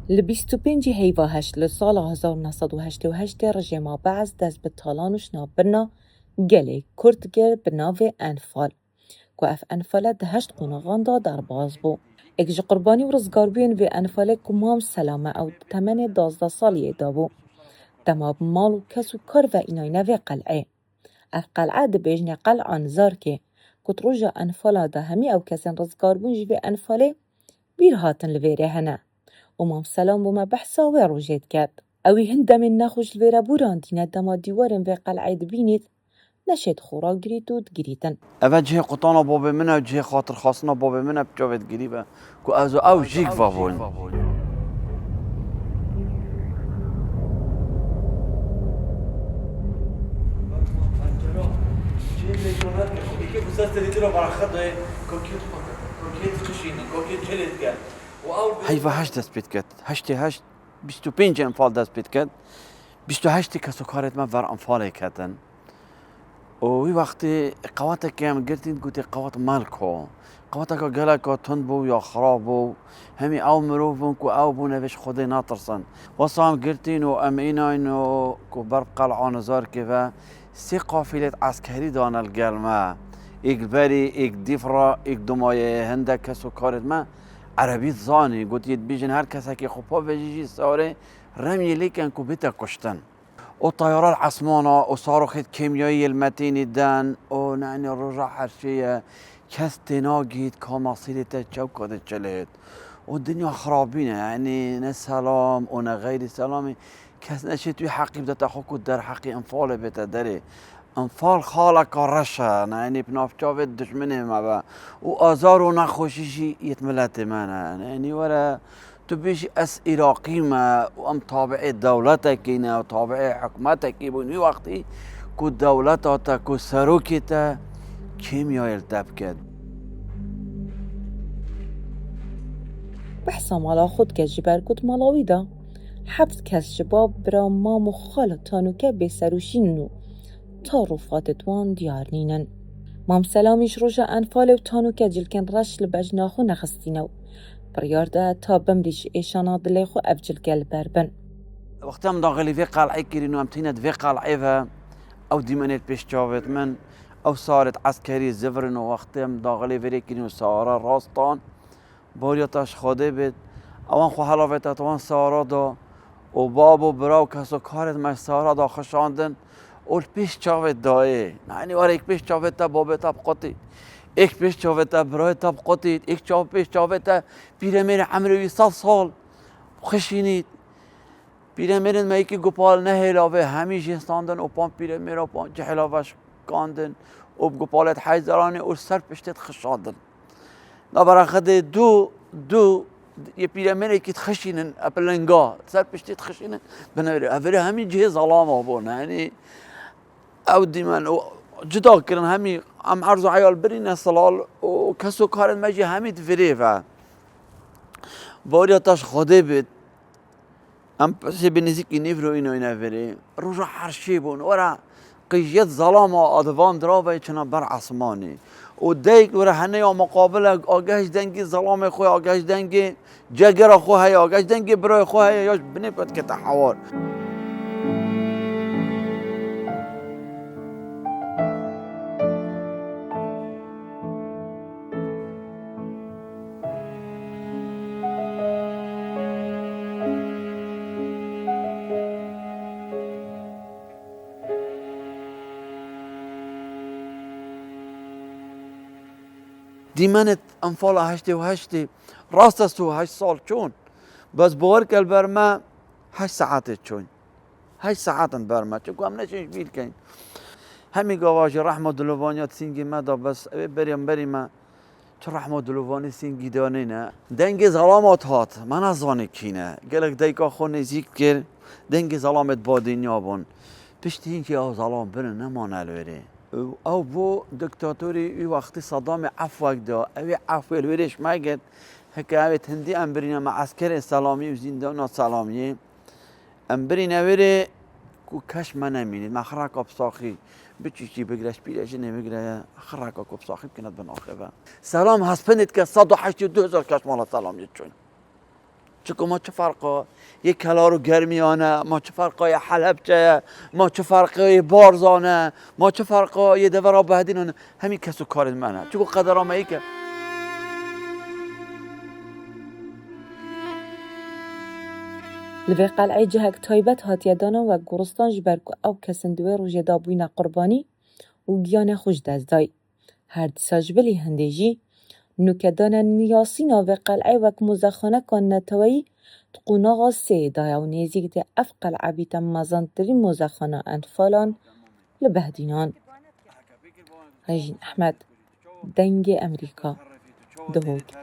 ل 25 هیواهشت لسال 1988 رژیم بعض دست به تالانش نابرنا گلی کرد گر به ناو انفال که اف انفال دهشت قناغاندا در باز بو. اگج قربانی و رزگاربین و انفال کمام سلامه او تمن 12 سالیه دابو. دماب مال و کس و کار و اینای نوی قلعه. اف قلعه ده بیجن قلعه انزار که کت روژا انفالا ده همی او کسین رزگاربون جوی انفاله بیر هاتن لویره هنه. امام سلام بما بحثا و روجید کرد. اوی هنده من نخوش لویره بوراندینه دما دیوارن و قلعه دبینید نشد خورا گرید و دگریدن. اول جه قطانا بابه منه و جه خاطر خاصنا بابه منه بجاوید گریبه که از او جیگ وابون هیوا هشت دست بید کرد هشت 25 انفال دست بید کرد 28 کسو کارت من ور انفاله کردن و وی وقتی قوات که هم گرتین گوتی قوات ملکو قوات که گله که تند بو یا خراب بو همی او مروف بون که او بو نوش خودی ناترسن واسه هم گرتین و امیناین و که برب قلعه نزار که و 3 قافلت عسکری دانل گلمه ایک بری ایک دیفرا ایک دمایه هنده کسو کارت من عربی زانی گوتید بیجن هر کسی که خوبا بجیجی ساره رمی لیکن که بیتا کشتن و طيران عصمانة و صاروخ كيميائي المتين دان و نعني رجع حرشية كستي ناقيد كمصيرة جوكة جلد والدنيا خرابينة يعني نسلام و غير سلامي كس نشيت وي حقي بدأت أخوكو در حقي انفال بتدري انفال خالك رشا يعني بنافجاوة دشمنه ما با و آزار و نخوشيشي يتملت مانا يعني ورا تو بیش از عراقی ما و ام تابع دولتك و تابع حکومتك بونی وقتی که دولت که سروکی تا کیمیا التب کرد بحثا مالا خود که جبر کد مالاوی دا حبس کس جباب برا مام و خالتانو که بسروشینو تا رفاتتوان دیار نینن. مام سلامیش روژا انفال و تانو که جلکن رش لبجناخو نخستینو بریارده تا بمریش ایشانا دلیخو افجل گل بربن. وقتی هم داخلی في قلعه كيرينو هم تيند في قلعه او ديمانيت بيش جاوت من او صارت عسكري زفرن وقتی هم داخلی في كيرينو سارا راستان باریاتش خاده بید اوان خو حلاوت اتوان سارا دا و باب و براو کسو کارت مش سارا دا خشاندن اول پیش جاوت دایه معنی واره ایک پیش جاوت تا باب تاب قطی ایک پیش جاوت تا برای تاب قطی ایک پیش جاوت تا پیرمیر عمروی 100 سال خشینید پیرمیرن ما یکی گوپال نه هلاوه همیشه استاندن و پام پیرمیر و پام جهلاوش کاندن و گوپالت حیزرانی و سر پشتت خشادن نبرخد دو یه پیرمیر یکی تخشینن اپلنگا سر پشتت خشینن بنویره اوله همین جه ظلام آبون یعنی او دیمن و جدا کردن همین هم عرض و عیال برین سلال و کسو کارن مجی همین فریفه باریاتش خاده بید ام پسی بنزیکی نیفرو اینو اینه روژا حرشی بون ورا قیجیت ظلام آدوان دراوه چنا بر عصمانی و دیگ ورا هنه یا مقابل آگهش دنگی ظلام خوی آگهش دنگی جگر خوی آگهش دنگی برای خوی یاش بنی پد که تحوار دیمنت انفال 88 راست است تو 8 سال چون بس باور کل بر ما 8 ساعت چون 8 ساعت بر ما چون هم نشینش بیل کن همی گواج رحمه دلوانیات سینگی مدا بس بریم ما چون رحمه دلوانی سینگی دانه نه دنگ ظلامات هات من از آن کینه گلک دیگه خون نزیک کر دنگ ظلامت با دنیا بون پشت این که او ظلام بره نمان الوره او بو دکتاتوری ای وقتی صدام عفو دا اوی عفو الویرش مگد هکه اوی تندی امبرین مع عسکر سلامی و زندان سلامی امبرین اویره کو کش من نمینید ما خراک ابساخی بچیشی بگرش بیرش نمیگره خراک ابساخی کند بن آخه سلام هست پنید که 182,000 کش مالا سلامی چون چون ما چه فرقا یک کلارو گرمیانه، ما چه فرقا یه حلبچه، ما چه فرقا یه بارزانه، ما چه فرقا یه دورا بهدینونه، همین کسو کار منه. چون قدرام ای که لوی قلعه جهک تایبت هاتیه دانا و گرستان جبر که او کسن دوی روژه دابوین قربانی و گیان خوش دزدای. هر دیسا جبلی هندیجی نوکه دانا نیاسینا و قلعه وک مزخانه کن نتوایی تقوناغا سه دایا و نیزیک ده اف قلعه بیتا مزانترین مزخانه انفالان لبهدینان. هجین احمد دنگ امریکا دهوک